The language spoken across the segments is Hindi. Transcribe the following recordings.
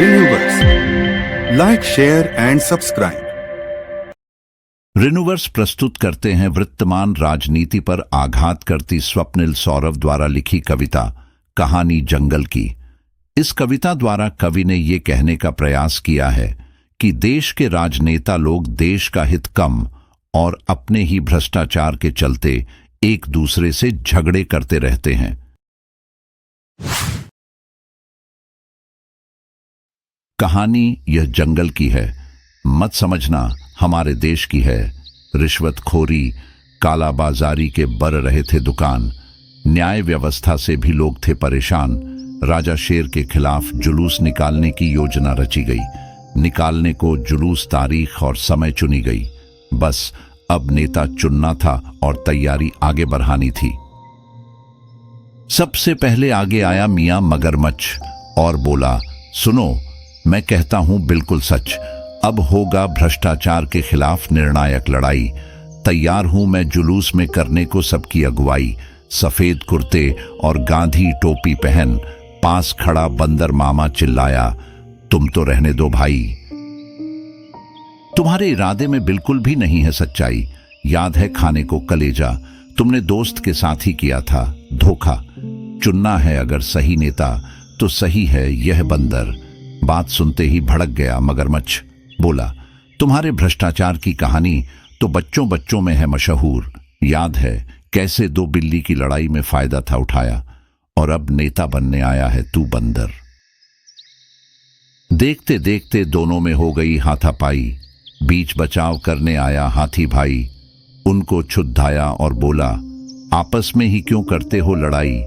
रिन्यूवर्स, लाइक, शेयर एंड सब्सक्राइब। रिन्यूवर्स प्रस्तुत करते हैं वर्तमान राजनीति पर आघात करती स्वप्निल सौरभ द्वारा लिखी कविता कहानी जंगल की। इस कविता द्वारा कवि ने ये कहने का प्रयास किया है कि देश के राजनेता लोग देश का हित कम और अपने ही भ्रष्टाचार के चलते एक दूसरे से झगड़े करते रहते हैं। कहानी यह जंगल की है, मत समझना हमारे देश की है। रिश्वतखोरी, कालाबाजारी के बर रहे थे दुकान, न्याय व्यवस्था से भी लोग थे परेशान। राजा शेर के खिलाफ जुलूस निकालने की योजना रची गई। निकालने को जुलूस, तारीख और समय चुनी गई। बस अब नेता चुनना था और तैयारी आगे बढ़ानी थी। सबसे पहले आगे आया मियां मगरमच्छ और बोला, सुनो, मैं कहता हूं बिल्कुल सच। अब होगा भ्रष्टाचार के खिलाफ निर्णायक लड़ाई। तैयार हूं मैं जुलूस में करने को सबकी अगुवाई। सफेद कुर्ते और गांधी टोपी पहन पास खड़ा बंदर मामा चिल्लाया, तुम तो रहने दो भाई। तुम्हारे इरादे में बिल्कुल भी नहीं है सच्चाई। याद है खाने को कलेजा, तुमने दोस्त के साथ ही किया था धोखा। चुनना है अगर सही नेता तो सही है यह बंदर। बात सुनते ही भड़क गया मगरमच्छ, बोला, तुम्हारे भ्रष्टाचार की कहानी तो बच्चों बच्चों में है मशहूर। याद है कैसे दो बिल्ली की लड़ाई में फायदा था उठाया, और अब नेता बनने आया है तू बंदर। देखते देखते दोनों में हो गई हाथापाई। बीच बचाव करने आया हाथी भाई, उनको छुद्धाया और बोला, आपस में ही क्यों करते हो लड़ाई।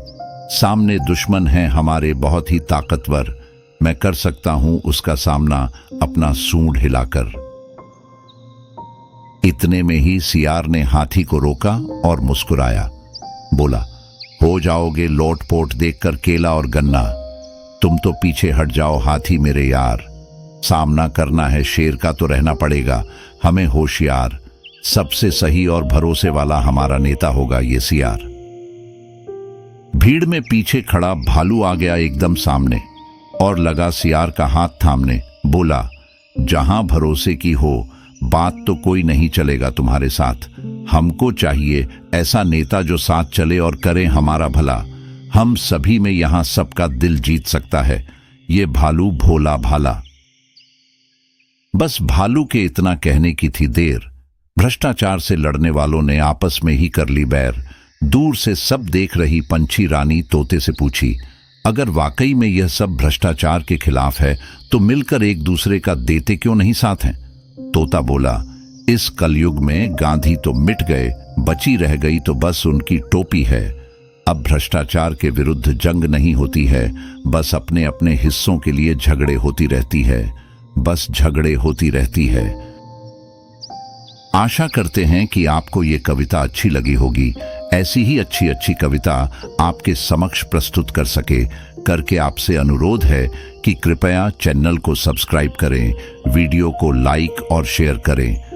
सामने दुश्मन है हमारे बहुत ही ताकतवर, मैं कर सकता हूं उसका सामना अपना सूंड हिलाकर। इतने में ही सियार ने हाथी को रोका और मुस्कुराया, बोला, हो जाओगे लोटपोट देखकर केला और गन्ना। तुम तो पीछे हट जाओ हाथी मेरे यार। सामना करना है शेर का तो रहना पड़ेगा हमें होशियार। सबसे सही और भरोसे वाला हमारा नेता होगा ये सियार। भीड़ में पीछे खड़ा भालू आ गया एकदम सामने और लगा सियार का हाथ थामने। बोला, जहां भरोसे की हो बात तो कोई नहीं चलेगा तुम्हारे साथ। हमको चाहिए ऐसा नेता जो साथ चले और करे हमारा भला। हम सभी में यहां सबका दिल जीत सकता है ये भालू भोला भाला। बस भालू के इतना कहने की थी देर। भ्रष्टाचार से लड़ने वालों ने आपस में ही कर ली बैर। दूर से सब देख रही पंछी रानी तोते से पूछी, अगर वाकई में यह सब भ्रष्टाचार के खिलाफ है तो मिलकर एक दूसरे का देते क्यों नहीं साथ हैं। तोता बोला, इस कलयुग में गांधी तो मिट गए, बची रह गई तो बस उनकी टोपी है। अब भ्रष्टाचार के विरुद्ध जंग नहीं होती है, बस अपने अपने हिस्सों के लिए झगड़े होती रहती है, बस झगड़े होती रहती है। आशा करते हैं कि आपको ये कविता अच्छी लगी होगी। ऐसी ही अच्छी अच्छी कविता आपके समक्ष प्रस्तुत कर सके करके आपसे अनुरोध है कि कृपया चैनल को सब्सक्राइब करें, वीडियो को लाइक और शेयर करें।